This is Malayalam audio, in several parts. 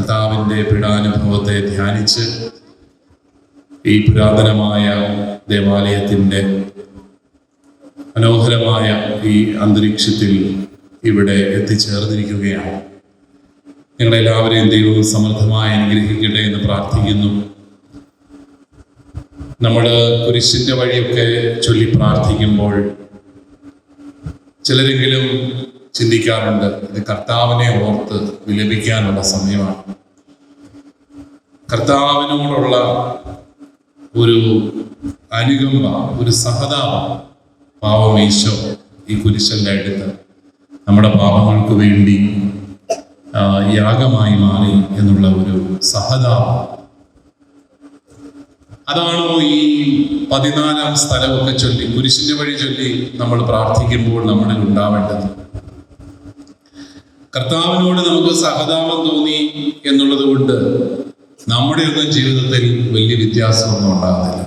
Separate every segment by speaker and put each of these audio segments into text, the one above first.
Speaker 1: കർത്താവിൻ്റെ പീഡാനുഭവത്തെ ധ്യാനിച്ച് ഈ പുരാതനമായ ദേവാലയത്തിൻ്റെ മനോഹരമായ ഈ അന്തരീക്ഷത്തിൽ ഇവിടെ എത്തിച്ചേർന്നിരിക്കുകയാണ്. ഞങ്ങളെല്ലാവരെയും ദൈവം സമൃദ്ധമായി അനുഗ്രഹിക്കട്ടെ എന്ന് പ്രാർത്ഥിക്കുന്നു. നമ്മൾ കുരിശിൻ്റെ വഴിയൊക്കെ ചൊല്ലി പ്രാർത്ഥിക്കുമ്പോൾ ചിലരെങ്കിലും ചിന്തിക്കാറുണ്ട്, ഇത് കർത്താവിനെ ഓർത്ത് വിലപിക്കാനുള്ള സമയമാണ്. കർത്താവിനോടുള്ള ഒരു അനുകമ്പ, ഒരു സഹതാപം പാവം ഈശോ ഈ കുരിശെല്ലാം എടുത്ത് നമ്മുടെ പാപങ്ങൾക്ക് വേണ്ടി യാഗമായി മാറി എന്നുള്ള ഒരു സഹതാപം. അതാണോ ഈ 14 സ്ഥലമൊക്കെ ചൊല്ലി കുരിശിന്റെ വഴി ചൊല്ലി നമ്മൾ പ്രാർത്ഥിക്കുമ്പോൾ നമ്മളിൽ ഉണ്ടാവേണ്ടത്? കർത്താവിനോട് നമുക്ക് സഹതാപം തോന്നി എന്നുള്ളത് കൊണ്ട് നമ്മുടെ ഒന്നും ജീവിതത്തിൽ വലിയ വ്യത്യാസമൊന്നും ഉണ്ടാകുന്നില്ല.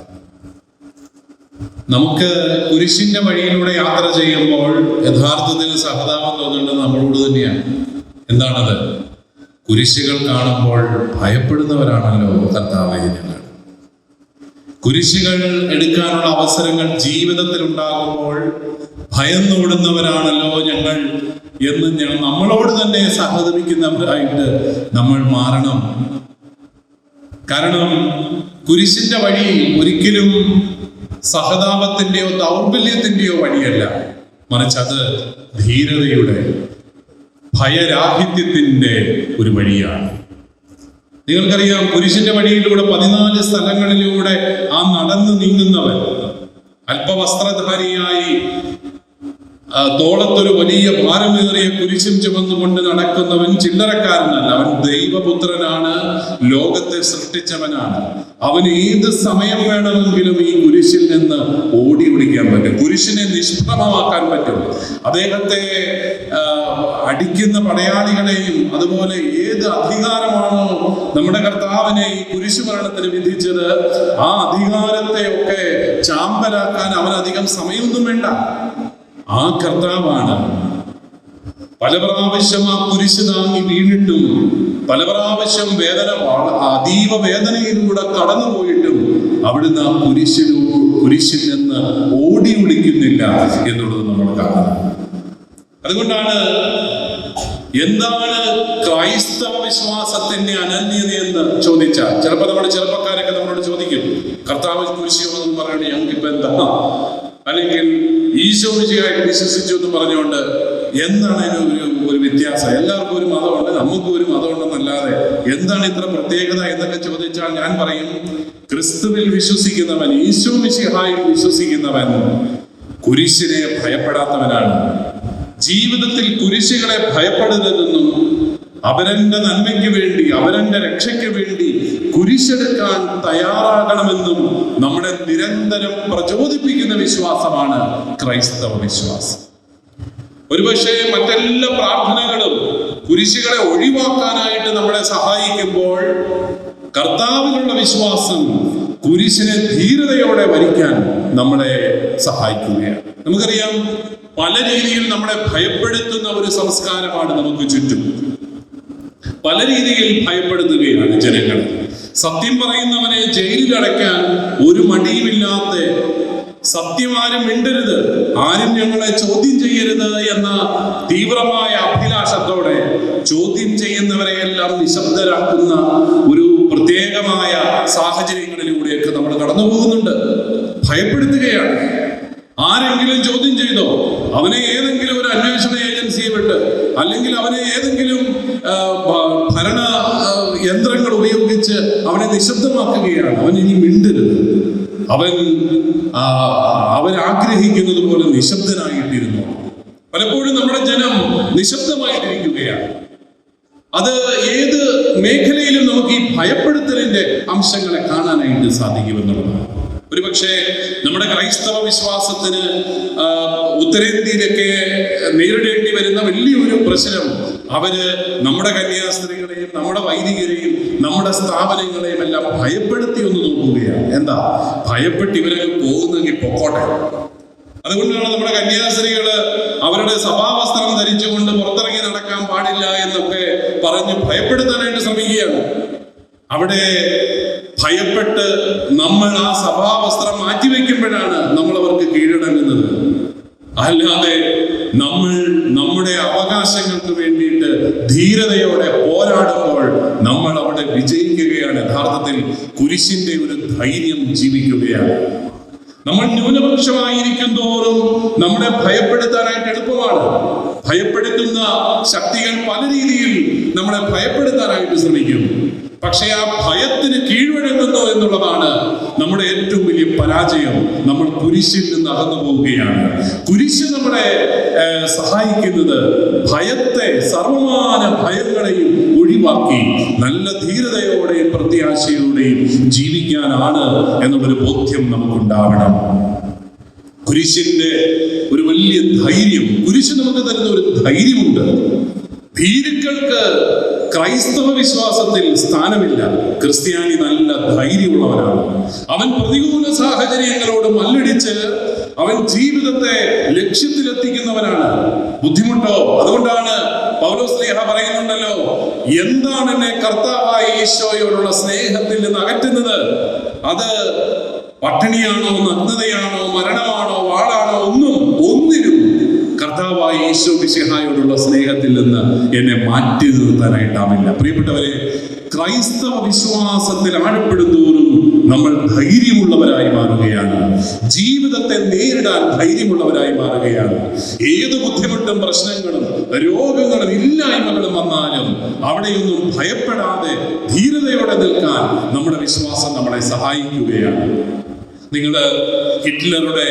Speaker 1: നമുക്ക് കുരിശിന്റെ വഴിയിലൂടെ യാത്ര ചെയ്യുമ്പോൾ യഥാർത്ഥത്തിൽ സഹതാപം തോന്നേണ്ടത് നമ്മളോട് തന്നെയാണ്. എന്താണത്? കുരിശുകൾ കാണുമ്പോൾ ഭയപ്പെടുന്നവരാണല്ലോ കർത്താവേ ഞങ്ങൾ. കുരിശുകൾ എടുക്കാനുള്ള അവസരങ്ങൾ ജീവിതത്തിൽ ഉണ്ടാകുമ്പോൾ ഭയന്നോടുന്നവരാണല്ലോ ഞങ്ങൾ എന്ന് നമ്മളോട് തന്നെ സഹതപിക്കുന്നവരായിട്ട് നമ്മൾ മാറണം. കാരണം കുരിശിന്റെ വഴി ഒരിക്കലും സഹതാപത്തിന്റെയോ ദൗർബല്യത്തിന്റെയോ വഴിയല്ല, മറിച്ച് അത് ധീരതയുടെ, ഭയരാഹിത്യത്തിന്റെ ഒരു വഴിയാണ്. നിങ്ങൾക്കറിയാം, കുരിശിന്റെ വഴിയിലൂടെ 14 സ്ഥലങ്ങളിലൂടെ ആ നടന്നു നീങ്ങുന്നവൻ അല്പവസ്ത്രധാരിയായി തോളത്തൊരു വലിയ ഭാരമേറിയ കുരിശും ചുമന്നുകൊണ്ട് നടക്കുന്നവൻ ചില്ലറക്കാരനല്ല. അവൻ ദൈവപുത്രനാണ്, ലോകത്തെ സൃഷ്ടിച്ചവനാണ്. അവൻ ഏത് സമയം വേണമെങ്കിലും ഈ കുരിശിൽ നിന്ന് ഓടി ഒളിക്കാൻ പറ്റും, കുരിശിനെ നിഷ്പ്രഭമാക്കാൻ പറ്റും. അദ്ദേഹത്തെ അടിക്കുന്ന പടയാളികളെയും അതുപോലെ ഏത് അധികാരമാണോ നമ്മുടെ കർത്താവിനെ ഈ കുരിശു മരണത്തിന് വിധിച്ചത്, ആ അധികാരത്തെ ഒക്കെ ചാമ്പലാക്കാൻ അവനധികം സമയമൊന്നും വേണ്ട. ആ കർത്താവാണ് പല പ്രാവശ്യം ആ കുരിശ് താങ്ങി വീണിട്ടും, പല പ്രാവശ്യം അതീവ വേദനയിലൂടെ കടന്നുപോയിട്ടും അവിടുന്ന് ആ കുരിശിൽ നിന്ന് ഓടി ഒളിക്കുന്നില്ല എന്നുള്ളത് നമ്മൾ കാണുന്നു. അതുകൊണ്ടാണ് എന്താണ് ക്രൈസ്തവ വിശ്വാസത്തിന്റെ അനന്യതയെന്ന് ചോദിച്ചാൽ ചിലപ്പോൾ നമ്മുടെ ചെറുപ്പക്കാരൊക്കെ നമ്മളോട് ചോദിക്കും, കർത്താവ് കുരിശ് എന്ന് പറയണേ ഞങ്ങൾക്ക് ഇപ്പൊ എന്താ, അല്ലെങ്കിൽ ഈശോ മിശിഹായെ വിശ്വസിച്ചു എന്ന് പറഞ്ഞുകൊണ്ട് എന്താണ് അതിന് ഒരു വ്യത്യാസം? എല്ലാവർക്കും ഒരു മതമുണ്ട്, നമുക്കും ഒരു മതമുണ്ടെന്നല്ലാതെ എന്താണ് ഇത്ര പ്രത്യേകത എന്നൊക്കെ ചോദിച്ചാൽ ഞാൻ പറയും, ക്രിസ്തുവിൽ വിശ്വസിക്കുന്നവൻ, ഈശോ മിശിഹായിൽ വിശ്വസിക്കുന്നവൻ കുരിശിനെ ഭയപ്പെടാത്തവനാണ്. ജീവിതത്തിൽ കുരിശുകളെ ഭയപ്പെടരുതെന്നും അവരന്റെ നന്മയ്ക്ക് വേണ്ടി, അവരന്റെ രക്ഷയ്ക്ക് വേണ്ടി കുരിശെടുക്കാൻ തയ്യാറാകണമെന്നും നമ്മളെ നിരന്തരം പ്രചോദിപ്പിക്കുന്ന വിശ്വാസമാണ് ക്രൈസ്തവ വിശ്വാസം. ഒരുപക്ഷെ മറ്റെല്ലാ പ്രാർത്ഥനകളും കുരിശുകളെ ഒഴിവാക്കാനായിട്ട് നമ്മളെ സഹായിക്കുമ്പോൾ കർത്താവിലുള്ള വിശ്വാസം കുരിശിനെ ധീരതയോടെ വരിക്കാൻ നമ്മളെ സഹായിക്കുകയാണ്. നമുക്കറിയാം, പല രീതിയിൽ നമ്മളെ ഭയപ്പെടുത്തുന്ന ഒരു സംസ്കാരമാണ് നമുക്ക് ചുറ്റും. പല രീതിയിൽ ഭയപ്പെടുത്തുകയാണ് ജനങ്ങൾ. സത്യം പറയുന്നവനെ ജയിലിലടയ്ക്കാൻ ഒരു മടിയുമില്ലാത്ത, സത്യമാരും മിണ്ടരുത്, ആരും ഞങ്ങളെ ചോദ്യം ചെയ്യരുത് എന്ന തീവ്രമായ അഭിലാഷത്തോടെ ചോദ്യം ചെയ്യുന്നവരെയെല്ലാം നിശബ്ദരാക്കുന്ന ഒരു പ്രത്യേകമായ സാഹചര്യങ്ങളിലൂടെയൊക്കെ നമ്മൾ കടന്നു പോകുന്നുണ്ട്. ഭയപ്പെടുത്തുകയാണ്. ആരെങ്കിലും ചോദ്യം ചെയ്തോ, അവനെ ഏതെങ്കിലും ഒരു അന്വേഷണ ഏജൻസിയെ വിട്ട്, അല്ലെങ്കിൽ അവനെ ഏതെങ്കിലും ഭരണ യന്ത്രങ്ങൾ ഉപയോഗിച്ച് അവനെ നിശബ്ദമാക്കുകയാണ്. അവൻ ഇനി മിണ്ടരുത്, അവൻ ആഗ്രഹിക്കുന്നത് പോലെ നിശബ്ദനായിട്ടിരുന്നു. പലപ്പോഴും നമ്മുടെ ജനം നിശബ്ദമായിട്ടിരിക്കുകയാണ്. അത് ഏത് മേഖലയിലും നമുക്ക് ഈ ഭയപ്പെടുത്തലിന്റെ അംശങ്ങളെ കാണാനായിട്ട് സാധിക്കുമെന്നുള്ളതാണ്. ഒരുപക്ഷെ നമ്മുടെ ക്രൈസ്തവ വിശ്വാസത്തിന് ഉത്തരേന്ത്യയിലൊക്കെ നേരിടേണ്ടി വരുന്ന വലിയൊരു പ്രശ്നം, അവര് നമ്മുടെ കന്യാസ്ത്രീകളെയും നമ്മുടെ വൈദികരെയും നമ്മുടെ സ്ഥാപനങ്ങളെയും എല്ലാം ഭയപ്പെടുത്തി ഒന്ന് നോക്കുകയാണ്. എന്താ ഭയപ്പെട്ട് ഇവരെ പോകുന്നെങ്കിൽ പൊക്കോട്ടെ, അതുകൊണ്ടാണ് നമ്മുടെ കന്യാസ്ത്രീകള് അവരുടെ സഭാവസ്ത്രം ധരിച്ചുകൊണ്ട് പുറത്തിറങ്ങി നടക്കാൻ പാടില്ല എന്നൊക്കെ പറഞ്ഞ് ഭയപ്പെടുത്താനായിട്ട് ശ്രമിക്കുകയാണ്. അവിടെ ഭയപ്പെട്ട് നമ്മൾ ആ സഭാവസ്ത്രം മാറ്റിവെക്കുമ്പോഴാണ് നമ്മൾ അവർക്ക് കീഴടങ്ങുന്നത്. അല്ലാതെ നമ്മൾ നമ്മുടെ അവകാശങ്ങൾക്ക് വേണ്ടിയിട്ട് ധീരതയോടെ പോരാടുമ്പോൾ നമ്മൾ അവിടെ വിജയിക്കുകയാണ്. യഥാർത്ഥത്തിൽ കുരിശിന്റെ ഒരു ധൈര്യം ജീവിക്കുകയാണ്. നമ്മൾ ന്യൂനപക്ഷമായിരിക്കും തോറും നമ്മളെ ഭയപ്പെടുത്താനായിട്ട് എളുപ്പമാണ്. ഭയപ്പെടുത്തുന്ന ശക്തികൾ പല രീതിയിൽ നമ്മളെ ഭയപ്പെടുത്താനായിട്ട് ശ്രമിക്കും. പക്ഷെ ആ ഭയത്തിന് കീഴ്വഴങ്ങുന്നു എന്നുള്ളതാണ് നമ്മുടെ ഏറ്റവും വലിയ പരാജയം. നമ്മൾ കുരിശിൽ നിന്ന് അകന്നു പോവുകയാണ്. കുരിശ് നമ്മളെ സഹായിക്കുന്നത് ഭയത്തെ, സർവമാന ഭയങ്ങളെയും ഒഴിവാക്കി നല്ല ധീരതയോടെയും പ്രത്യാശയോടെയും ജീവിക്കാനാണ് എന്നുള്ളൊരു ബോധ്യം നമുക്കുണ്ടാവണം. കുരിശിന്റെ ഒരു വലിയ ധൈര്യം, കുരിശ് നമുക്ക് തരുന്ന ഒരു ധൈര്യമുണ്ട്. ഭീരുക്കൾക്ക് ക്രൈസ്തവ വിശ്വാസത്തിൽ സ്ഥാനമില്ല. ക്രിസ്ത്യാനി നല്ല ധൈര്യമുള്ളവനാണ്. അവൻ പ്രതികൂല സാഹചര്യങ്ങളോട് മല്ലടിച്ച് അവൻ ജീവിതത്തെ ലക്ഷ്യത്തിലെത്തിക്കുന്നവനാണ്. ബുദ്ധിമുട്ടോ? അതുകൊണ്ടാണ് പൗലോസ് ശ്ലീഹ പറയുന്നുണ്ടല്ലോ, എന്താണ് എന്നെ കർത്താവായ ഈശോയോടുള്ള സ്നേഹത്തിൽ നിന്ന് അകറ്റുന്നത്? അത് പട്ടിണിയാണോ, നഗ്നതയാണോ, മരണമാണോ, വാളാണോ? ഒന്നിനും കർത്താവായ ഈശോ മിശിഹായോടുള്ള സ്നേഹത്തിൽ നിന്ന് എന്നെ മാറ്റി നിർത്താനായിട്ടാവില്ല. പ്രിയപ്പെട്ടവരെ, ക്രൈസ്തവ വിശ്വാസത്തിൽ ആഴപ്പെടുന്തോറും നമ്മൾ ധൈര്യമുള്ളവരായി മാറുകയാണ്. ജീവിതത്തെ നേരിടാൻ ധൈര്യമുള്ളവരായി മാറുകയാണ്. ഏത് ബുദ്ധിമുട്ടും പ്രശ്നങ്ങളും രോഗങ്ങളും ഇല്ലായ്മകളും വന്നാലും അവിടെയൊന്നും ഭയപ്പെടാതെ ധീരതയോടെ നിൽക്കാൻ നമ്മുടെ വിശ്വാസം നമ്മളെ സഹായിക്കുകയാണ്. നിങ്ങൾ ഹിറ്റ്ലറുടെ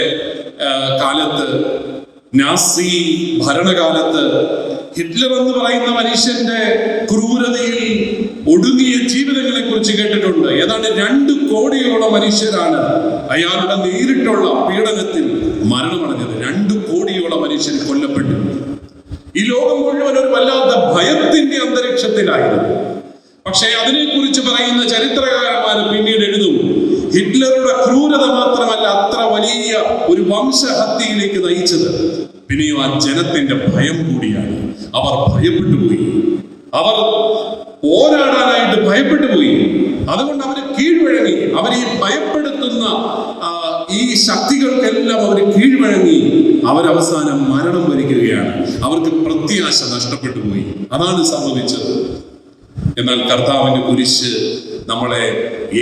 Speaker 1: കാലത്ത്, നാസി ഭരണകാലത്ത് ഹിറ്റ്ലർ എന്ന് പറയുന്ന മനുഷ്യന്റെ ക്രൂരതയിൽ ഒടുങ്ങിയ ജീവിതങ്ങളെ കുറിച്ച് കേട്ടിട്ടുണ്ട്. ഏതാണ്ട് 2 കോടിയോളം മനുഷ്യരാണ് അയാളുടെ നേരിട്ടുള്ള പീഡനത്തിൽ മരണമടഞ്ഞത്. 2 കോടിയോളം മനുഷ്യർ കൊല്ലപ്പെട്ടു. ഈ ലോകം മുഴുവൻ ഒരു വല്ലാത്ത ഭയത്തിന്റെ അന്തരീക്ഷത്തിലായിരുന്നു. പക്ഷേ അതിനെക്കുറിച്ച് പറയുന്ന ചരിത്രകാരന്മാർ പിന്നീട് എഴുതും, ഹിറ്റ്ലറുടെ ക്രൂരത മാത്രമല്ല അത്ര വലിയ ഒരു വംശഹത്യയിലേക്ക് നയിച്ചത് പിന്നെയും ആ ജനത്തിന്റെ ഭയം കൂടിയാണ്. അവർ ഭയപ്പെട്ടുപോയി. അവർ പോരാടാനായിട്ട് ഭയപ്പെട്ടുപോയി. അതുകൊണ്ട് അവർ കീഴ്വഴങ്ങി. അവർ ഈ ഭയപ്പെടുത്തുന്ന ഈ ശക്തികൾക്കെല്ലാം അവർ കീഴ്വഴങ്ങി. അവരവസാനം മരണം വരിക്കുകയാണ്. അവർക്ക് പ്രത്യാശ നഷ്ടപ്പെട്ടു പോയി. അതാണ് സംഭവിച്ചത്. എന്നാൽ കർത്താവിന്റെ കുരിശ് നമ്മളെ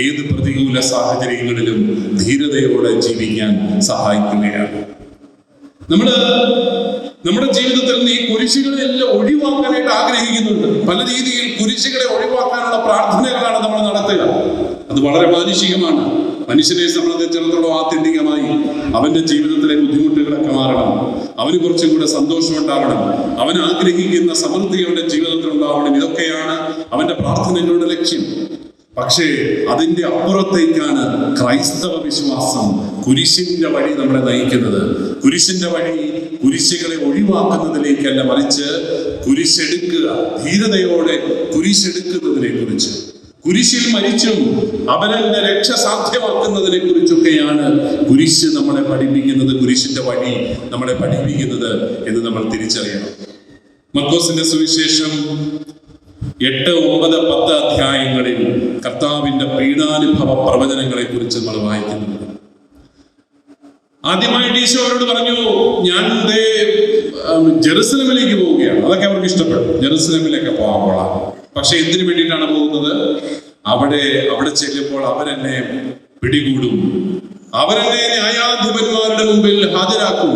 Speaker 1: ഏത് പ്രതികൂല സാഹചര്യങ്ങളിലും ധീരതയോടെ ജീവിക്കാൻ സഹായിക്കുകയാണ്. നമ്മുടെ ജീവിതത്തിൽ നിന്ന് ഈ കുരിശുകളെല്ലാം ഒഴിവാക്കാനായിട്ട് ആഗ്രഹിക്കുന്നുണ്ട്. പല രീതിയിൽ കുരിശുകളെ ഒഴിവാക്കാനുള്ള പ്രാർത്ഥനകളാണ് നമ്മൾ നടത്തുക. അത് വളരെ മാനുഷികമാണ്. മനുഷ്യനെ സംബന്ധിച്ചിടത്തോളം ആത്യന്തികമായി അവന്റെ ജീവിതത്തിലെ ബുദ്ധിമുട്ടുകളൊക്കെ മാറണം. അവന് കുറച്ചും കൂടെ സന്തോഷം ഉണ്ടാവണം. അവൻ ആഗ്രഹിക്കുന്ന സമൃദ്ധി അവന്റെ ജീവിതത്തിൽ ഉണ്ടാവണം. ഇതൊക്കെയാണ് അവന്റെ പ്രാർത്ഥനകളുടെ ലക്ഷ്യം. പക്ഷേ അതിന്റെ അപ്പുറത്തേക്കാണ് ക്രൈസ്തവ വിശ്വാസം, കുരിശിന്റെ വഴി നമ്മളെ നയിക്കുന്നത്. കുരിശിന്റെ വഴി കുരിശുകളെ ഒഴിവാക്കുന്നതിലേക്കല്ല, മറിച്ച് കുരിശെടുക്കുക, ധീരതയോടെ കുരിശെടുക്കുന്നതിനെ കുറിച്ച്, കുരിശിൽ മരിച്ചും അവനന്റെ രക്ഷ സാധ്യമാക്കുന്നതിനെ കുറിച്ചൊക്കെയാണ് കുരിശ് നമ്മളെ പഠിപ്പിക്കുന്നത്, കുരിശിന്റെ വഴി നമ്മളെ പഠിപ്പിക്കുന്നത് എന്ന് നമ്മൾ തിരിച്ചറിയണം. മർക്കോസിന്റെ സുവിശേഷം 8, 9, 10 അധ്യായങ്ങളിൽ കർത്താവിന്റെ പീഡാനുഭവ പ്രവചനങ്ങളെ കുറിച്ച് നമ്മൾ വായിക്കുന്നുണ്ട്. ആദ്യമായിട്ട് ഈശോ അവരോട് പറഞ്ഞു, ഞാൻ ജെറുസലേമിലേക്ക് പോവുകയാണ്. അതൊക്കെ അവർക്ക് ഇഷ്ടപ്പെടും, ജെറുസലേമിലേക്ക് പോകാൻ കൊള്ളാം. പക്ഷെ എന്തിനു വേണ്ടിയിട്ടാണ് പോകുന്നത്? അവിടെ ചെല്ലുമ്പോൾ അവരെന്നെ പിടികൂടും, അവരെന്നെ ന്യായാധിപന്മാരുടെ മുമ്പിൽ ഹാജരാക്കും,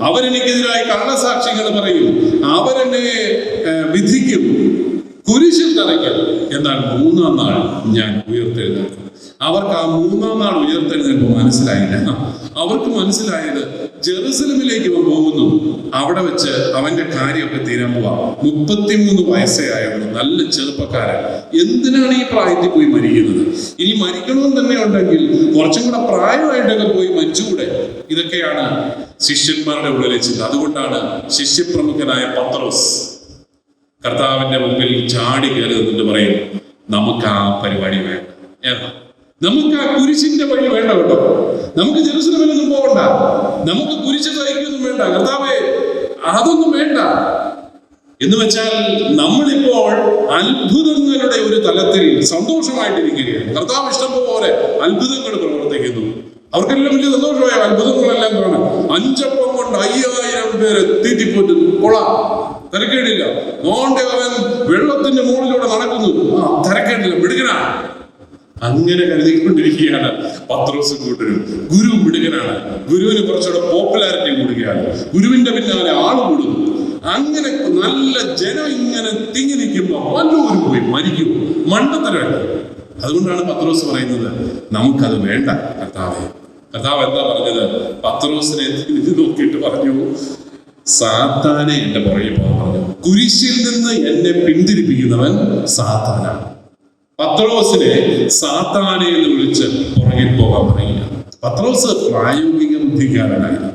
Speaker 1: അവരെനിക്കെതിരായി കള്ളസാക്ഷികൾ പറയും, അവരെന്നെ വിധിക്കും, കുരിശിൽ തറയ്ക്കും. എന്നാൽ 3-ാം നാൾ ഞാൻ ഉയർത്തെഴുന്നേൽക്കും. അവർക്ക് ആ 3-ാം നാൾ ഉയർത്തെഴുന്നേൽപ്പ് മനസ്സിലായില്ല. അവർക്ക് മനസ്സിലായത് ജെറുസലേമിലേക്ക് പോകുന്നു, അവിടെ വെച്ച് അവന്റെ കാര്യമൊക്കെ തീരാൻ പോവാ. 33 വയസ്സേ ആയുള്ളൂ, നല്ല ചെറുപ്പക്കാരൻ. എന്തിനാണ് ഈ പ്രായത്തിൽ പോയി മരിക്കുന്നത്? ഇനി മരിക്കണമെന്ന് തന്നെ ഉണ്ടെങ്കിൽ കുറച്ചും കൂടെ പ്രായമായിട്ടൊക്കെ പോയി മരിച്ചുകൂടെ? ഇതൊക്കെയാണ് ശിഷ്യന്മാരുടെ ഉള്ളിലെ ചിന്ത. അതുകൊണ്ടാണ് ശിഷ്യപ്രമുഖനായ പത്രോസ് കർത്താവിന്റെ മുമ്പിൽ ചാടി കയറി നിന്നിട്ട് പറയും, നമുക്ക് ആ പരിപാടി വേണ്ട. നമുക്ക് ആ കുരിശിന്റെ വഴി വേണ്ട കേട്ടോ. നമുക്ക് ജെറുസലേമിലൊന്നും പോകണ്ട, നമുക്ക് കുരിശ് സഹിക്കൊന്നും വേണ്ട. കർത്താവേ, അതൊന്നും വേണ്ട. എന്ന് വെച്ചാൽ നമ്മളിപ്പോൾ അത്ഭുതങ്ങളുടെ ഒരു തലത്തിൽ സന്തോഷമായിട്ടിരിക്കുകയാണ്. കർത്താവ് ഇഷ്ടം പോലെ അത്ഭുതങ്ങൾ പ്രവർത്തിക്കുന്നു. അവർക്കെല്ലാം വലിയ സന്തോഷമായ അത്ഭുതങ്ങളെല്ലാം കാണാം. 5 അപ്പം കൊണ്ട് 5000 പേരെ തീറ്റിപ്പോറ്റുന്നു. കൊള്ളാം, തിരക്കേടില്ല. മോന്റെ അവൻ വെള്ളത്തിന്റെ മുകളിലൂടെ നടക്കുന്നു. തിരക്കേടില്ല, മിടുകനാണ്. അങ്ങനെ കരുതിക്കൊണ്ടിരിക്കുകയാണ് പത്രോസും കൂട്ടരും. ഗുരു മിടുകനാണ്, ഗുരുവിന് കുറച്ചുകൂടെ പോപ്പുലാരിറ്റി കൂടുകയാണ്, ഗുരുവിന്റെ പിന്നാലെ ആള് കൂടും. അങ്ങനെ നല്ല ജനം ഇങ്ങനെ തിങ്ങി നിൽക്കുമ്പോൾ വല്ലവരും പോയി മരിക്കും, മണ്ടത്തരമല്ല. അതുകൊണ്ടാണ് പത്രോസ് പറയുന്നത്, നമുക്കത് വേണ്ട കർത്താവേ. കർത്താവ് എന്താ പറഞ്ഞത്? പത്രോസിനെ നോക്കിയിട്ട് പറഞ്ഞു, സാത്താനെ എന്റെ പുറകെ പോകാൻ പറഞ്ഞു. കുരിശിൽ നിന്ന് എന്നെ പിന്തിരിപ്പിക്കുന്നവൻ സാത്താനാണ്. പത്രോസിനെ സാത്താനെ എന്ന് വിളിച്ച് പുറകിൽ പോകാൻ പറയുക. പത്രോസ് പ്രായോഗിക ബുദ്ധിക്കാരനായിരുന്നു.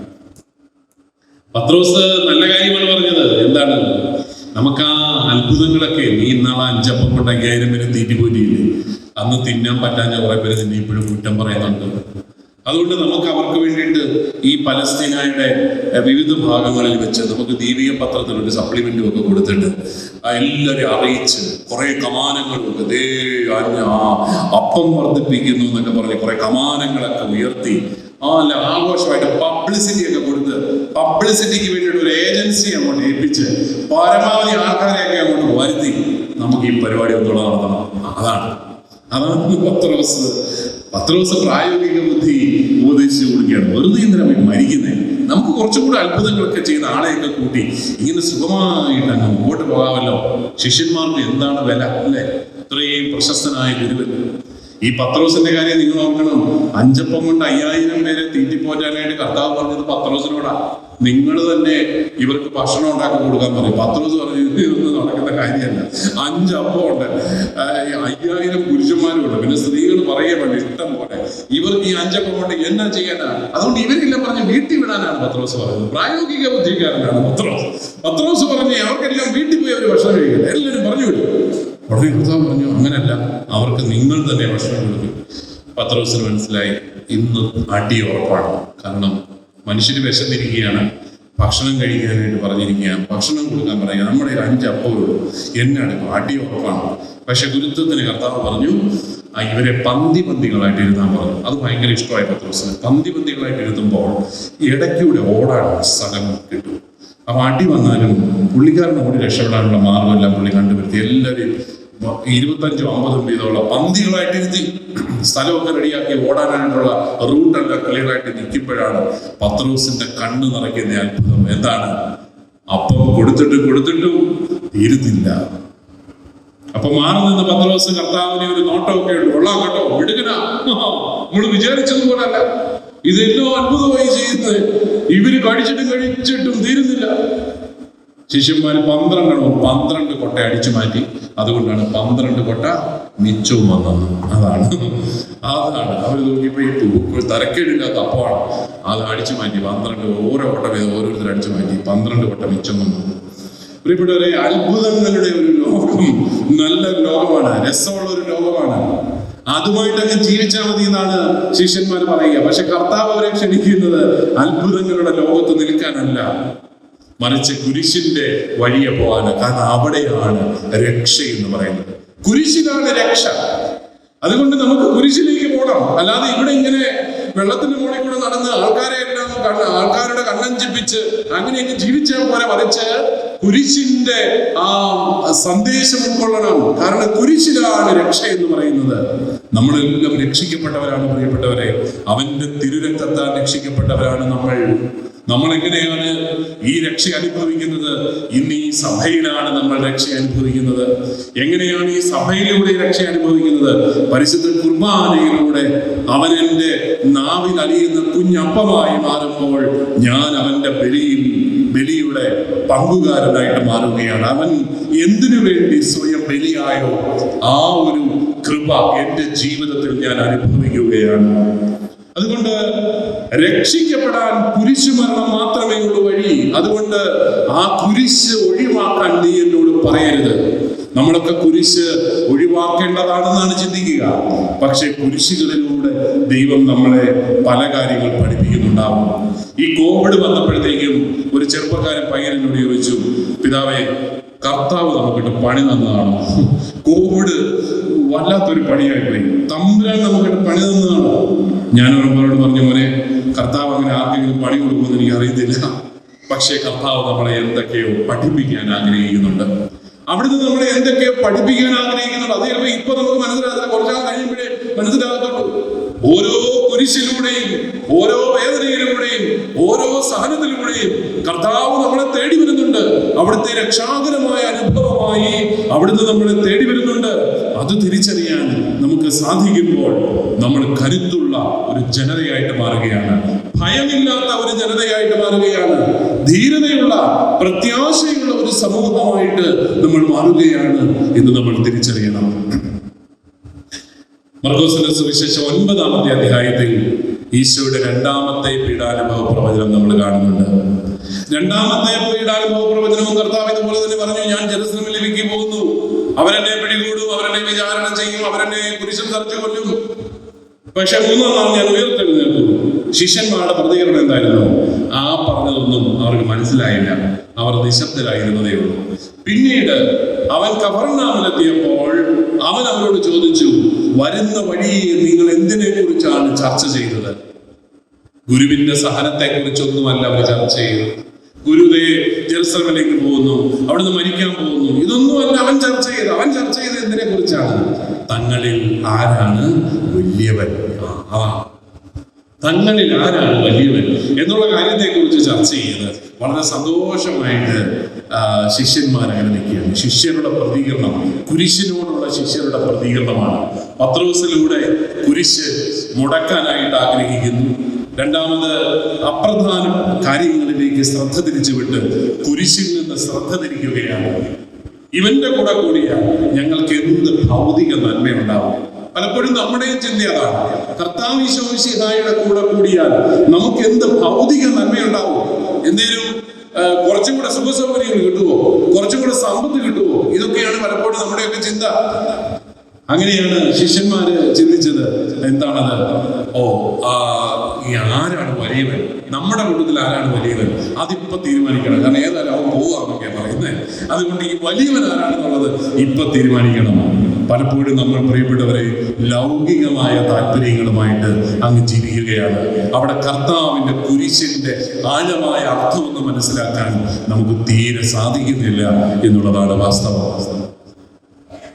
Speaker 1: പത്രോസ് നല്ല കാര്യമാണ് പറഞ്ഞത്. എന്താണ്? നമുക്ക് ആ അത്ഭുതങ്ങളൊക്കെ, നീ ഇന്നാളെ 5 അപ്പം കൊണ്ട് 5000 പേരെ തീറ്റിപ്പോറ്റിയില്ലേ, അന്ന് തിന്നാൻ പറ്റാഞ്ഞ കുറെ പേര് നിന്നെ ഇപ്പോഴും കുറ്റം പറയുന്നുണ്ട്. അതുകൊണ്ട് നമുക്ക് അവർക്ക് വേണ്ടിയിട്ട് ഈ പലസ്തീനയുടെ വിവിധ ഭാഗങ്ങളിൽ വെച്ച് നമുക്ക് ദീപിക പത്രത്തിൽ ഒരു സപ്ലിമെന്റും ഒക്കെ കൊടുത്തിട്ട് എല്ലാവരും അറിയിച്ച് കുറെ കമാനങ്ങളും ഒക്കെ അപ്പം വർദ്ധിപ്പിക്കുന്നു എന്നൊക്കെ പറഞ്ഞ് കുറെ കമാനങ്ങളൊക്കെ ഉയർത്തി അല്ല ആഘോഷമായിട്ട് പബ്ലിസിറ്റി ഒക്കെ കൊടുത്ത്, പബ്ലിസിറ്റിക്ക് വേണ്ടിയിട്ട് ഒരു ഏജൻസി അങ്ങോട്ട് ഏൽപ്പിച്ച് പരമാവധി ആൾക്കാരെയൊക്കെ അങ്ങോട്ട് വരുത്തി നമുക്ക് ഈ പരിപാടി ഒന്നുകൂടെ നടത്തണം. അതാണ് പത്രോസ് പ്രായോഗിക ബുദ്ധി ഉപദേശിച്ചു കൊടുക്കുകയാണ്. വെറുതെ എന്തിനാണ് മരിക്കുന്നത്? നമുക്ക് കുറച്ചും കൂടെ അത്ഭുതങ്ങളൊക്കെ ചെയ്ത് ആളെയൊക്കെ കൂട്ടി ഇങ്ങനെ സുഖമായിട്ട് അങ്ങ് മുമ്പോട്ട് പോകാമല്ലോ. ശിഷ്യന്മാർക്ക് എന്താണ് വില അല്ലേ? ഇത്രയും പ്രശസ്തനായ ഗുരുവൻ. ഈ പത്രോസിന്റെ കാര്യം നിങ്ങൾ നോക്കണം. 5 അപ്പം കൊണ്ട് 5000 പേരെ തീറ്റിപ്പോറ്റാനായിട്ട് കർത്താവ് പറഞ്ഞത് പത്രോസിനോടാ. നിങ്ങൾ തന്നെ ഇവർക്ക് ഭക്ഷണം ഉണ്ടാക്കി കൊടുക്കാൻ പറയും. പത്രോസ് പറഞ്ഞു, ഇതൊന്നും നടക്കുന്ന കാര്യമല്ല. 5 അപ്പം ഉണ്ട്, 5000 പുരുഷന്മാരുണ്ട്, പിന്നെ സ്ത്രീകൾ പറയേ വേണ്ട ഇഷ്ടം പോലെ. ഇവർക്ക് ഈ 5 അപ്പം കൊണ്ട് എന്നാ ചെയ്യാനാണ്? അതുകൊണ്ട് ഇവരെല്ലാം പറഞ്ഞ് വീട്ടിൽ വിടാനാണ് പത്രോസ് പറയുന്നത്. പ്രായോഗിക ബുദ്ധിക്കാരനാണ് പത്രോസ് പറഞ്ഞ് അവർക്കെല്ലാം വീട്ടിൽ പോയി അവർ ഭക്ഷണം കഴിക്കട്ടെ, എല്ലാവരും പറഞ്ഞു വിടും. ഉടനെ കർത്താവ് പറഞ്ഞു, അങ്ങനല്ല, അവർക്ക് നിങ്ങൾ തന്നെ ഭക്ഷണം കൊടുക്കും. പത്രോസിന് മനസ്സിലായി, ഇന്ന് അടി ഉറപ്പാണ്. കാരണം മനുഷ്യർ വിശന്നിരിക്കുകയാണ്, ഭക്ഷണം കഴിക്കാനായിട്ട് പറഞ്ഞിരിക്കുകയാണ്, ഭക്ഷണം കൊടുക്കാൻ പറയുക. നമ്മുടെ 5 അപ്പമുള്ളൂ, എന്നാണ് അടി ഉറപ്പാണ്. പക്ഷെ ഗുരുത്വത്തിന് കർത്താവ് പറഞ്ഞു, ഇവരെ പന്തികളായിട്ട് ഇരുത്താൻ പറഞ്ഞു. അത് ഭയങ്കര ഇഷ്ടമായി പത്രോസിന്. പന്തികളായിട്ട് ഇരുത്തുമ്പോൾ ഇടയ്ക്കൂടെ ഓടാൻ സ്ഥലം കിട്ടും. അപ്പൊ അടി വന്നാലും പുള്ളിക്കാരനെ ഓടി രക്ഷപ്പെടാനുള്ള മാർഗമെല്ലാം പുള്ളി കണ്ടുപിടുത്തി. എല്ലാവരും 25-50 വീതമുള്ള പന്തികളായിട്ട് ഇരുത്തി സ്ഥലമൊക്കെ റെഡിയാക്കി ഓടാനായിട്ടുള്ള റൂട്ടൊക്കെ ക്ലിയറായിട്ട് നിൽക്കുമ്പോഴാണ് പത്രോസിന്റെ കണ്ണ് നിറയ്ക്കുന്ന അത്ഭുതം. എന്താണ്? അപ്പം കൊടുത്തിട്ടും തീരുന്നില്ല. അപ്പൊ മാറി നിന്ന് പത്രോസ് കർത്താവിനെ ഒരു നോട്ടമൊക്കെ ഉണ്ട്. കൊള്ളാം കേട്ടോ, വിടുകനാ, നമ്മൾ വിചാരിച്ചതുപോലല്ല, ഇതെല്ലോ അത്ഭുതമായി ചെയ്യുന്നത്. ഇവര് കഴിച്ചിട്ടും തീരുന്നില്ല. ശിഷ്യന്മാര് 12 കൊട്ട അടിച്ചു മാറ്റി. അതുകൊണ്ടാണ് 12 കൊട്ട മിച്ചവും വന്നത്. അതാണ് അവർ നോക്കിയപ്പോ തരക്കേടില്ലാത്ത അപ്പമാണ്. അത് അടിച്ചു മാറ്റി 12 ഓരോ കൊട്ട വീതം ഓരോരുത്തർ അടിച്ചു മാറ്റി 12 കൊട്ട മിച്ചം വന്നു. പ്രിയപ്പെട്ടവരെ, അത്ഭുതങ്ങളുടെ ഒരു ലോകം നല്ല ലോകമാണ്, രസമുള്ള ഒരു ലോകമാണ്. അതുമായിട്ടൊക്കെ ജീവിച്ചാൽ മതി എന്നാണ് ശിഷ്യന്മാർ പറയുക. പക്ഷെ കർത്താവ് അവരെ ക്ഷണിക്കുന്നത് അത്ഭുതങ്ങളുടെ ലോകത്ത് നിൽക്കാനല്ല, മറിച്ച് കുരിശിന്റെ വഴിയെ പോകാന്. കാരണം അവിടെയാണ് രക്ഷ എന്ന് പറയുന്നത്. കുരിശിലാണ് രക്ഷ. അതുകൊണ്ട് നമുക്ക് കുരിശിലേക്ക് പോകണം. അല്ലാതെ ഇവിടെ ഇങ്ങനെ വെള്ളത്തിന്റെ മുകളിൽ കൂടെ നടന്ന് ആൾക്കാരുടെ കണ്ണഞ്ചിപ്പിച്ച് അങ്ങനെയൊക്കെ ജീവിച്ചാൽ പോലെ, മറിച്ച് കുരിശിന്റെ ആ സന്ദേശം ഉൾക്കൊള്ളണം. കാരണം കുരിശിലാണ് രക്ഷ എന്ന് പറയുന്നത്. നമ്മളെല്ലാം രക്ഷിക്കപ്പെട്ടവരാണ് പ്രിയപ്പെട്ടവരെ. അവന്റെ തിരുരക്തത്താൽ രക്ഷിക്കപ്പെട്ടവരാണ് നമ്മൾ എങ്ങനെയാണ് ഈ രക്ഷ അനുഭവിക്കുന്നത്? ഇന്ന് ഈ സഭയിലാണ് നമ്മൾ രക്ഷ അനുഭവിക്കുന്നത്. എങ്ങനെയാണ് ഈ സഭയിലൂടെ രക്ഷ അനുഭവിക്കുന്നത്? പരിശുദ്ധ കുർബാനയിലൂടെ. അവൻ എൻ്റെ നാവിൽ അലിയുന്ന കുഞ്ഞപ്പമായി മാറുമ്പോൾ ഞാൻ അവന്റെ ബലിയുടെ പങ്കുകാരനായിട്ട് മാറുകയാണ്. അവൻ എന്തിനു വേണ്ടി സ്വയം ബലിയായോ ആ ഒരു കൃപ എൻ്റെ ജീവിതത്തിൽ ഞാൻ അനുഭവിക്കുകയാണ്. അതുകൊണ്ട് രക്ഷിക്കപ്പെടാൻ കുരിശുമരണം മാത്രമേ ഉള്ളൂ വഴി. അതുകൊണ്ട് ആ കുരിശ് ഒഴിവാക്കാൻ നീ എന്നോട് പറയരുത്. നമ്മളൊക്കെ കുരിശ് ഒഴിവാക്കേണ്ടതാണെന്നാണ് ചിന്തിക്കുക. പക്ഷെ കുരിശുകളിലൂടെ ദൈവം നമ്മളെ പല കാര്യങ്ങൾ പഠിപ്പിക്കുന്നുണ്ടാവും. ഈ കോവിഡ് വന്നപ്പോഴത്തേക്കും ഒരു ചെറുപ്പക്കാരൻ പയ്യനോട് ചോദിച്ചു, പിതാവേ, കർത്താവ് നമുക്കിട്ട് പണി തന്നതാണോ? കോവിഡ് വല്ലാത്തൊരു പണിയായിപ്പോയി, തമ്പുരാൻ നമുക്കിട്ട് പണി തന്നതാണോ? ഞാൻ അവരോട് പറഞ്ഞു, മോനെ, കർത്താവ് അങ്ങനെ ആർക്കെങ്കിലും പണി കൊടുക്കുമെന്ന് എനിക്ക് അറിയത്തില്ല. പക്ഷേ കർത്താവ് നമ്മളെ എന്തൊക്കെയോ പഠിപ്പിക്കാൻ ആഗ്രഹിക്കുന്നുണ്ട്. അവിടുന്ന് നമ്മളെ എന്തൊക്കെയോ പഠിപ്പിക്കാൻ ആഗ്രഹിക്കുന്നുണ്ട്. അത് ചിലപ്പോൾ ഇപ്പൊ നമുക്ക് മനസ്സിലാകാത്ത, കുറച്ചാൽ കഴിയുമ്പോഴേ മനസ്സിലാകത്തുള്ളൂ. ഓരോ കുരിശിലൂടെയും, ഓരോ വേദനയിലൂടെയും, ഓരോ സഹനത്തിലൂടെയും കർത്താവ് നമ്മളെ തേടി വരുന്നുണ്ട്. അവിടുത്തെ രക്ഷാകരമായ അനുഭവമായി അവിടുന്ന് നമ്മളെ തേടി വരുന്നുണ്ട്. അത് തിരിച്ചറിയാൻ നമുക്ക് സാധിക്കുമ്പോൾ നമ്മൾ കരുത്തുള്ള ഒരു ജനതയായിട്ട് മാറുകയാണ്, ഭയമില്ലാത്ത ഒരു ജനതയായിട്ട് മാറുകയാണ്, ധീരതയുള്ള, പ്രത്യാശയുള്ള ഒരു സമൂഹമായിട്ട് നമ്മൾ മാറുകയാണ് എന്ന് നമ്മൾ തിരിച്ചറിയണം. മർക്കോസിന്റെ സുവിശേഷം 9-ാമത്തെ അധ്യായത്തിൽ ഈശോയുടെ 2ാമത്തെ പീഡാനുഭവ പ്രവചനം നമ്മൾ കാണുന്നുണ്ട്. 2ാമത്തെ പീഡാനുഭവ പ്രവചനവും കർത്താവ് ഇതുപോലെ തന്നെ പറഞ്ഞു, ഞാൻ ജെറുസലേമിലേക്ക് പോകുന്നു, അവരെന്നെ പിടികൂടും, അവരെന്നെ വിചാരണ ചെയ്യും, അവരെന്നെ കുരിശിൽ തറച്ചു കൊല്ലും, പക്ഷെ 3-ാം നാൾ ഞാൻ ഉയർത്തെഴുന്നേൽക്കും. ശിഷ്യന്മാരുടെ പ്രതികരണം എന്തായിരുന്നു? ആ പറഞ്ഞതൊന്നും അവർക്ക് മനസ്സിലായില്ല, അവർ നിശബ്ദരായിരുന്നതേ ഉള്ളൂ. പിന്നീട് അവൻ കഫർനഹൂമിലെത്തിയപ്പോൾ അവൻ അവരോട് ചോദിച്ചു, വരുന്ന വഴിയെ നിങ്ങൾ എന്തിനെ കുറിച്ചാണ് ചർച്ച ചെയ്തത്? ഗുരുവിന്റെ സഹനത്തെ കുറിച്ചൊന്നുമല്ല അവർ ചർച്ച ചെയ്തത്. ഗുരുവേ ജെറുസലേമിലേക്ക് പോകുന്നു, അവിടുന്ന് മരിക്കാൻ പോകുന്നു, ഇതൊന്നുമല്ല അവൻ ചർച്ച ചെയ്തത് എന്തിനെ കുറിച്ചാണ്? തങ്ങളിൽ ആരാണ് വലിയവൻ, തങ്ങളിൽ ആരാണ് വലിയവൻ എന്നുള്ള കാര്യത്തെ കുറിച്ച് ചർച്ച ചെയ്ത് വളരെ സന്തോഷമായിട്ട് ശിഷ്യന്മാരങ്ങനെ നിൽക്കുകയാണ്. ശിഷ്യരുടെ പ്രതികരണം, കുരിശിനോടുള്ള ശിഷ്യരുടെ പ്രതികരണമാണ്. പത്രോസിലൂടെ കുരിശ് മുടക്കാനായിട്ട് ആഗ്രഹിക്കുന്നു. രണ്ടാമത്, അപ്രധാന കാര്യങ്ങളിലേക്ക് ശ്രദ്ധ തിരിച്ചുവിട്ട് കുരിശിൽ നിന്ന് ശ്രദ്ധ തിരിക്കുകയാണ്. ഇവന്റെ കൂടെ കൂടിയാൽ ഞങ്ങൾക്ക് എന്ത് ഭൗതിക നന്മയുണ്ടാവും? പലപ്പോഴും നമ്മുടെയും ചിന്ത അതാണ്. കർത്താവ് ഈശോ മിശിഹായുടെ കൂടെ കൂടിയാൽ നമുക്ക് എന്ത് ഭൗതിക നന്മയുണ്ടാവും? എന്തേലും കുറച്ചും കൂടെ സുഖസൗകര്യങ്ങൾ കിട്ടുമോ? കുറച്ചും കൂടെ സമ്പത്ത് കിട്ടുമോ? ഇതൊക്കെയാണ് പലപ്പോഴും നമ്മുടെയൊക്കെ ചിന്ത. അങ്ങനെയാണ് ശിഷ്യന്മാര് ചിന്തിച്ചത്. എന്താണത്? ആരാണ് വലിയവൻ? നമ്മുടെ കൂട്ടത്തിൽ ആരാണ് വലിയവൻ? അതിപ്പോ തീരുമാനിക്കണം. കാരണം ഏതായാലും അവൻ പോവാന്നൊക്കെ പറയുന്നത്. അതുകൊണ്ട് ഈ വലിയവൻ ആരാണെന്നുള്ളത് ഇപ്പൊ തീരുമാനിക്കണം. പലപ്പോഴും നമ്മൾ പ്രിയപ്പെട്ടവരെ ലൗകികമായ താല്പര്യങ്ങളുമായിട്ട് അങ്ങ് ജീവിക്കുകയാണ്. അവിടെ കർത്താവിന്റെ കുരിശിന്റെ ആഴമായ അർത്ഥമൊന്നും മനസ്സിലാക്കാൻ നമുക്ക് തീരെ സാധിക്കുന്നില്ല എന്നുള്ളതാണ് വാസ്തവം.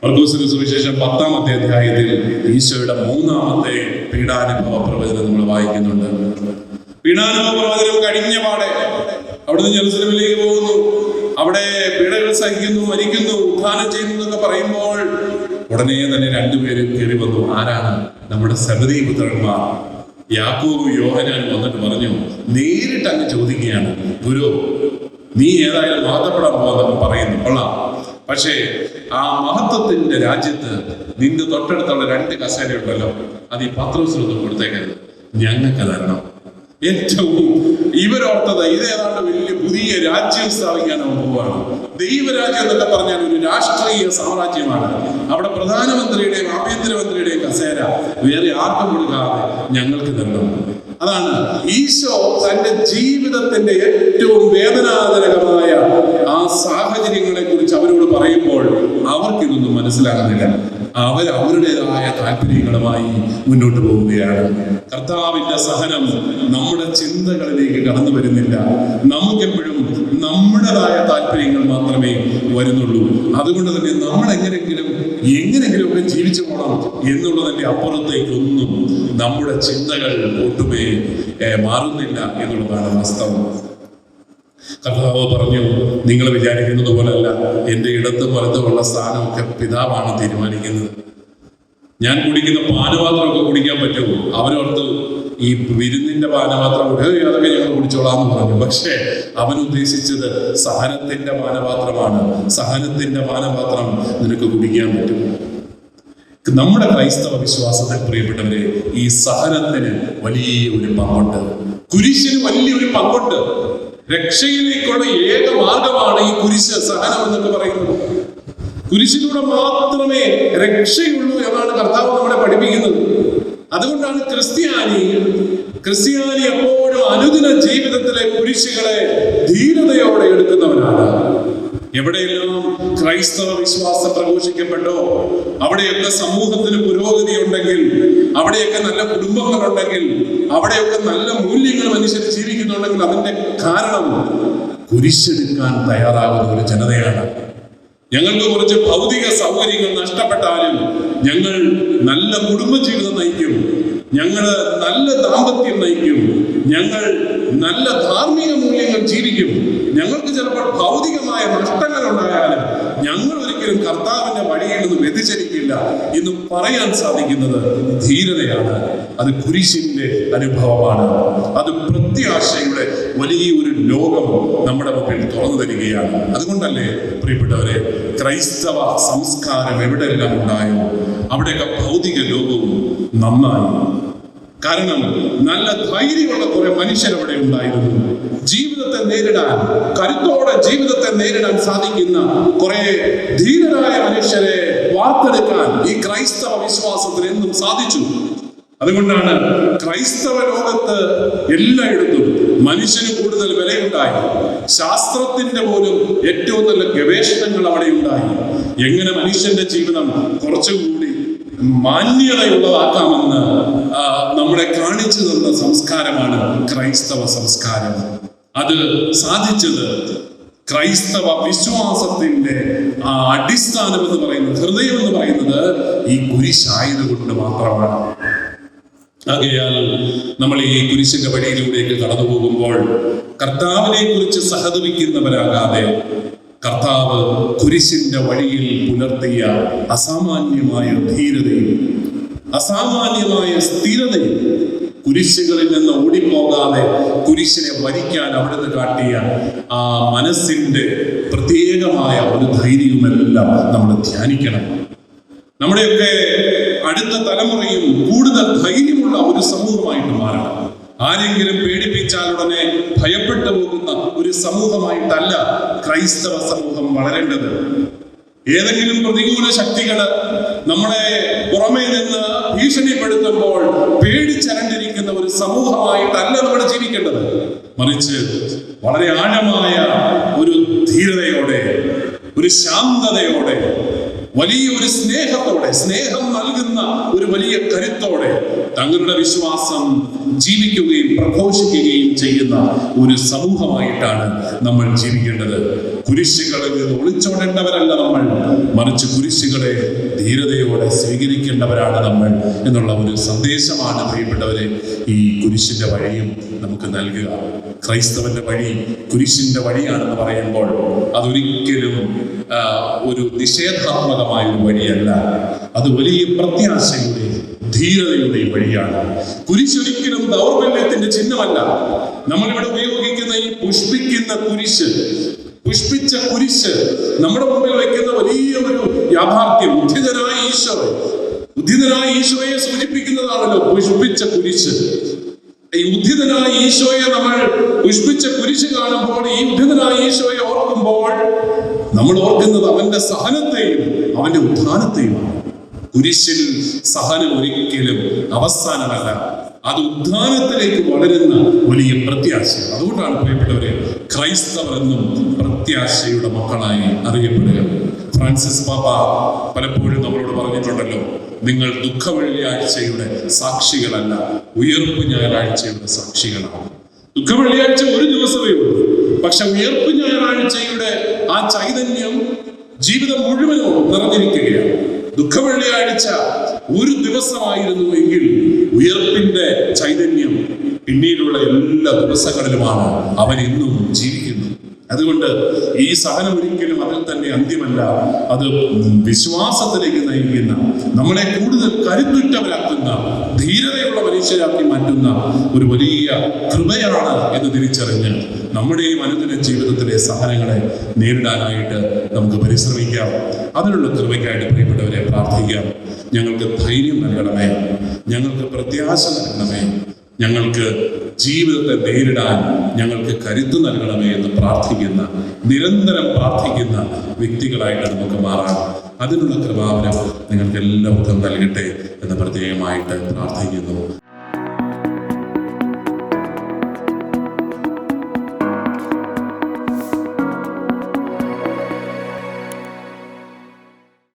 Speaker 1: മർക്കോസിന്റെ സുവിശേഷം 10-ാമത്തെ അധ്യായത്തിൽ ഈശോയുടെ 3-ാമത്തെ പീഡാനുഭവ പ്രവചനം നമ്മൾ വായിക്കുന്നുണ്ട്. പീഡാനുഭവ പ്രവചനം കഴിഞ്ഞ പാടെ അവിടുന്ന് ജെറുസലേമിലേക്ക് പോകുന്നു, അവിടെ പീഡകൾ സഹിക്കുന്നു, മരിക്കുന്നു, ഉത്ഥാനം ചെയ്യുന്നു എന്നൊക്കെ പറയുമ്പോൾ ഉടനെ തന്നെ 2 പേര് കയറി വന്നു. ആരാണ്? നമ്മുടെ സെബദീ പുത്രന്മാർ യാക്കോബും യോഹന്നാനും വന്നിട്ട് പറഞ്ഞു, നേരിട്ട് അങ്ങ് ചോദിക്കുകയാണ്, ഗുരു, നീ ഏതായാലും മഹത്വപ്പെടാൻ പോകാന്നൊക്കെ പറയുന്നു, കൊള്ളാം. പക്ഷേ ആ മഹത്വത്തിന്റെ രാജ്യത്ത് നിന്റെ തൊട്ടടുത്തുള്ള 2 കസേരയുണ്ടല്ലോ, അത് ഈ പത്രോസിനൊന്നും കൊടുത്തേക്കരുത്, ഞങ്ങൾക്ക് തരണം. ഏറ്റവും ഇവരോർത്തത് ഇതേതാണ്ട് വലിയ പുതിയ രാജ്യം സ്ഥാപിക്കാൻ പോവുകയാണ്. ദൈവരാജ്യം എന്നൊക്കെ പറഞ്ഞാൽ ഒരു രാഷ്ട്രീയ സാമ്രാജ്യമാണ്. അവിടെ പ്രധാനമന്ത്രിയുടെയും ആഭ്യന്തരമന്ത്രിയുടെയും കസേര വേറെ ആർക്കും കൊടുക്കാതെ ഞങ്ങൾക്ക് തരണം. അതാണ് ഈശോ തന്റെ ജീവിതത്തിന്റെ ഏറ്റവും വേദനാജനകമായ ആ സാഹചര്യങ്ങളെ കുറിച്ച് അവരോട് പറയുമ്പോൾ അവർക്കിതൊന്നും മനസ്സിലാകുന്നില്ല. അവരുടേതായ താല്പര്യങ്ങളുമായി മുന്നോട്ട് പോവുകയാണ്. കർത്താവിന്റെ സഹനം നമ്മുടെ ചിന്തകളിലേക്ക് കടന്നു വരുന്നില്ല. നമുക്കെപ്പോഴും നമ്മുടേതായ താല്പര്യങ്ങൾ മാത്രമേ വരുന്നുള്ളൂ. അതുകൊണ്ട് തന്നെ നമ്മൾ എങ്ങനെങ്കിലും ഒക്കെ ജീവിച്ചു പോകണം എന്നുള്ളതിന്റെ അപ്പുറത്തേക്കൊന്നും നമ്മുടെ ചിന്തകൾ ഒട്ടുമേ മാറുന്നില്ല എന്നുള്ളതാണ് വാസ്തവം. കർത്താവ് പറഞ്ഞു, നിങ്ങൾ വിചാരിക്കുന്നത് പോലല്ല, എൻ്റെ ഇടത്തും വലത്തുമുള്ള സ്ഥാനമൊക്കെ പിതാവാണ് തീരുമാനിക്കുന്നത്. ഞാൻ കുടിക്കുന്ന പാനപാത്രമൊക്കെ കുടിക്കാൻ പറ്റുമോ? അവരോർത്ത് ഈ വിരുന്നിന്റെ പാനപാത്രം അതൊക്കെ ഞങ്ങൾ കുടിച്ചോളാന്ന് പറഞ്ഞു. പക്ഷേ അവൻ ഉദ്ദേശിച്ചത് സഹനത്തിന്റെ പാനപാത്രമാണ്. സഹനത്തിന്റെ പാനപാത്രം നിനക്ക് കുടിക്കാൻ പറ്റും. നമ്മുടെ ക്രൈസ്തവ വിശ്വാസത്തിൽ പ്രിയപ്പെട്ടവരെ, ഈ സഹനത്തിന് വലിയ ഒരു പങ്കുണ്ട്. കുരിശിന് വലിയൊരു പങ്കുണ്ട്. രക്ഷയിലേക്കുള്ള ഏക മാർഗമാണ് ഈ കുരിശ്, സഹനം എന്നൊക്കെ പറയുന്നത്. കുരിശിലൂടെ മാത്രമേ രക്ഷയുള്ളൂ എന്നാണ് കർത്താവ് നമ്മളെ പഠിപ്പിക്കുന്നത്. അതുകൊണ്ടാണ് ക്രിസ്ത്യാനി എപ്പോഴും അനുദിന ജീവിതത്തിലെ കുരിശുകളെ ധീരതയോടെ എടുക്കുന്നവനാണ്. എവിടെയെല്ലാം ക്രൈസ്തവ വിശ്വാസം പ്രഘോഷിക്കപ്പെട്ടോ അവിടെയൊക്കെ സമൂഹത്തിന് പുരോഗതി ഉണ്ടെങ്കിൽ, അവിടെയൊക്കെ നല്ല കുടുംബങ്ങളുണ്ടെങ്കിൽ, അവിടെയൊക്കെ നല്ല മൂല്യങ്ങൾ മനുഷ്യർ ജീവിക്കുന്നുണ്ടെങ്കിൽ അതിന്റെ കാരണം കുരിശെടുക്കാൻ തയ്യാറാകുന്ന ഒരു ജനതയാണ്. ഞങ്ങൾക്ക് കുറച്ച് ഭൗതിക സൗകര്യങ്ങൾ നഷ്ടപ്പെട്ടാലും ഞങ്ങൾ നല്ല കുടുംബജീവിതം നയിക്കും, ഞങ്ങൾ നല്ല ദാമ്പത്യം നയിക്കും, ഞങ്ങൾ നല്ല ധാർമ്മിക മൂല്യങ്ങൾ ജീവിക്കും. ഞങ്ങൾക്ക് ചിലപ്പോൾ ഭൗതികമായ നഷ്ടങ്ങൾ ഉണ്ടായാലും ഞങ്ങൾ ഒരിക്കലും കർത്താവിന്റെ വഴിയിൽ നിന്ന് വ്യതിചലിക്കില്ല എന്ന് പറയാൻ സാധിക്കുന്നത് ധീരതയാണ്. അത് കുരിശിന്റെ അനുഭവമാണ്. അത് പ്രത്യാശയുടെ വലിയൊരു ലോകം നമ്മുടെ മുമ്പിൽ തുറന്നു തരികയാണ്. അതുകൊണ്ടല്ലേ പ്രിയപ്പെട്ടവരെ, ക്രൈസ്തവ സംസ്കാരം എവിടെയെല്ലാം ഉണ്ടായോ അവിടെയൊക്കെ ഭൗതിക ലോകവും നന്നായി. കാരണം നല്ല ധൈര്യമുള്ള കുറെ മനുഷ്യരവിടെ ഉണ്ടായിരുന്നു. ജീവിതത്തെ നേരിടാൻ, കരുത്തോടെ ജീവിതത്തെ നേരിടാൻ സാധിക്കുന്ന കുറെ ധീരരായ മനുഷ്യരെ വാർത്തെടുക്കാൻ ഈ ക്രൈസ്തവ വിശ്വാസത്തിന് എന്നും സാധിച്ചു. അതുകൊണ്ടാണ് ക്രൈസ്തവ ലോകത്ത് എല്ലായിടത്തും മനുഷ്യന് കൂടുതൽ വിലയുണ്ടായി. ശാസ്ത്രത്തിന്റെ പോലും ഏറ്റവും നല്ല ഗവേഷണങ്ങൾ അവിടെ ഉണ്ടായി. എങ്ങനെ മനുഷ്യന്റെ ജീവിതം കുറച്ചുകൂടി മാന്യതയുള്ളതാക്കാമെന്ന് നമ്മളെ കാണിച്ചു തന്ന സംസ്കാരമാണ് ക്രൈസ്തവ സംസ്കാരം. അത് സാധിച്ചത് ക്രൈസ്തവ വിശ്വാസത്തിന്റെ അടിസ്ഥാനം എന്ന് പറയുന്നത്, ഹൃദയം എന്ന് പറയുന്നത് ഈ കുരിശായതുകൊണ്ട് മാത്രമാണ്. ആകയാൽ നമ്മൾ ഈ കുരിശിന്റെ വഴിയിലൂടെയൊക്കെ കടന്നു പോകുമ്പോൾ കർത്താവിനെ കുറിച്ച് സഹതപിക്കുന്നവരാകാതെ കർത്താവ് കുരിശിന്റെ വഴിയിൽ പുലർത്തിയ അസാമാന്യമായ ധീരതയും അസാമാന്യമായ സ്ഥിരതയും, കുരിശുകളിൽ നിന്ന് ഓടിപ്പോകാതെ കുരിശിനെ വരിക്കാൻ അവിടുന്ന് കാട്ടിയ ആ മനസ്സിന്റെ പ്രത്യേകമായ ഒരു ധൈര്യവുമെല്ലാം നമ്മൾ ധ്യാനിക്കണം. നമ്മുടെയൊക്കെ അടുത്ത തലമുറയും കൂടുതൽ ധൈര്യമുള്ള ഒരു സമൂഹമായിട്ട് മാറണം. ആരെങ്കിലും പേടിപ്പിച്ചാൽ ഉടനെ ഭയപ്പെട്ടു പോകുന്ന ഒരു സമൂഹമായിട്ടല്ല ക്രൈസ്തവ സമൂഹം വളരേണ്ടത്. ഏതെങ്കിലും പ്രതികൂല ശക്തികൾ നമ്മളെ പുറമേ നിന്ന് ഭീഷണിപ്പെടുത്തുമ്പോൾ പേടിച്ചരണ്ടിരിക്കുന്ന ഒരു സമൂഹമായിട്ടല്ല നമ്മൾ ജീവിക്കേണ്ടത്. മറിച്ച് വളരെ ആഴമായ ഒരു ധീരതയോടെ, ഒരു ശാന്തതയോടെ, വലിയൊരു സ്നേഹത്തോടെ, സ്നേഹം നൽകുന്ന ഒരു വലിയ കരുത്തോടെ തങ്ങളുടെ വിശ്വാസം ജീവിക്കുകയും പ്രഘോഷിക്കുകയും ചെയ്യുന്ന ഒരു സമൂഹമായിട്ടാണ് നമ്മൾ ജീവിക്കേണ്ടത്. കുരിശുകളിൽ നിന്ന് ഒളിച്ചോടേണ്ടവരല്ല നമ്മൾ, മറിച്ച് കുരിശുകളെ ധീരതയോടെ സ്വീകരിക്കേണ്ടവരാണ് നമ്മൾ എന്നുള്ള ഒരു സന്ദേശമാണ് പ്രിയപ്പെട്ടവരെ ഈ കുരിശിന്റെ വഴിയും നമുക്ക് നൽകുക. ക്രൈസ്തവന്റെ വഴി കുരിശിന്റെ വഴിയാണെന്ന് പറയുമ്പോൾ അതൊരിക്കലും ഒരു നിഷേധാത്മകമായ ഒരു വഴിയല്ല. അത് വലിയ പ്രത്യാശയുടെ, ധീരതയുടെ വഴിയാണ്. കുരിശൊരിക്കലും ദൗർബല്യത്തിന്റെ ചിഹ്നമല്ല. നമ്മളിവിടെ ഉപയോഗിക്കുന്ന ഈ പുഷ്പിക്കുന്ന കുരിശ്, പുഷ്പിച്ച കുരിശ് നമ്മുടെ മുമ്പിൽ വയ്ക്കുന്ന വലിയ ഒരു യാഥാർത്ഥ്യം, ഉദ്ധിതനായ ഈശോയെ സൂചിപ്പിക്കുന്നതാണല്ലോ പുഷ്പിച്ച കുരിശ്. ഈ ഉദ്ധിതനായ ഈശോയെ നമ്മൾ പുഷ്പിച്ച കുരിശ് കാണുമ്പോൾ, ഈ ഉദ്ധിതനായ ഈശോയെ ഓർക്കുമ്പോൾ നമ്മൾ ഓർക്കുന്നത് അവന്റെ സഹനത്തെയും അവന്റെ ഉത്ഥാനത്തെയുമാണ്. കുരിശിൽ സഹനം ഒരിക്കലും അവസാനമല്ല, അത് ഉത്ഥാനത്തിലേക്ക് വളരുന്ന വലിയ പ്രത്യാശ. അതുകൊണ്ടാണ് പ്രിയപ്പെട്ടവരെ ക്രൈസ്തവർ എന്നും പ്രത്യാശയുടെ മക്കളായി അറിയപ്പെടുക. ഫ്രാൻസിസ് പാപ്പ പലപ്പോഴും നമ്മളോട് പറഞ്ഞിട്ടുണ്ടല്ലോ, നിങ്ങൾ ദുഃഖ വെള്ളിയാഴ്ചയുടെ സാക്ഷികളല്ല, ഉയർപ്പ് ഞായറാഴ്ചയുടെ സാക്ഷികളാണ്. ദുഃഖ വെള്ളിയാഴ്ച ഒരു ദിവസമേ ഉള്ളൂ, പക്ഷെ ഉയർപ്പ് ഞായറാഴ്ചയുടെ ആ ചൈതന്യം ജീവിതം മുഴുവനും നിറഞ്ഞിരിക്കുകയാണ്. ദുഃഖ വെള്ളിയാഴ്ച ഒരു ദിവസമായിരുന്നു എങ്കിൽ ഉയർപ്പിന്റെ ചൈതന്യം പിന്നീടുള്ള എല്ലാ ദിവസങ്ങളിലുമാണ് അവൻ ഇന്നും ജീവിക്കുന്നത്. അതുകൊണ്ട് ഈ സഹനം ഒരിക്കലും അതിൽ തന്നെ അന്ത്യമല്ല, അത് വിശ്വാസത്തിലേക്ക് നയിക്കുന്ന, നമ്മളെ കൂടുതൽ കരുത്തുറ്റവരാക്കുന്ന, ധീരതയുള്ള മനുഷ്യരാക്കി മാറ്റുന്ന ഒരു വലിയ കൃപയാണ് എന്ന് തിരിച്ചറിഞ്ഞ് നമ്മുടെയും അനുദിന ജീവിതത്തിലെ സഹനങ്ങളെ നേരിടാനായിട്ട് നമുക്ക് പരിശ്രമിക്കാം. അതിനുള്ള കൃപയ്ക്കായിട്ട് പ്രിയപ്പെട്ടവരെ പ്രാർത്ഥിക്കാം. ഞങ്ങൾക്ക് ധൈര്യം നൽകണമേ, ഞങ്ങൾക്ക് പ്രത്യാശ നൽകണമേ, ഞങ്ങൾക്ക് ജീവിതത്തെ നേരിടാൻ ഞങ്ങൾക്ക് കരുത്ത് നൽകണമേ എന്ന് പ്രാർത്ഥിക്കുന്ന, നിരന്തരം പ്രാർത്ഥിക്കുന്ന വ്യക്തികളായിട്ട് നമുക്ക് മാറാം. അതിനുള്ള കൃപാവരം നിങ്ങൾക്ക് എല്ലാവർക്കും നൽകട്ടെ എന്ന് പ്രത്യേകമായിട്ട് പ്രാർത്ഥിക്കുന്നു.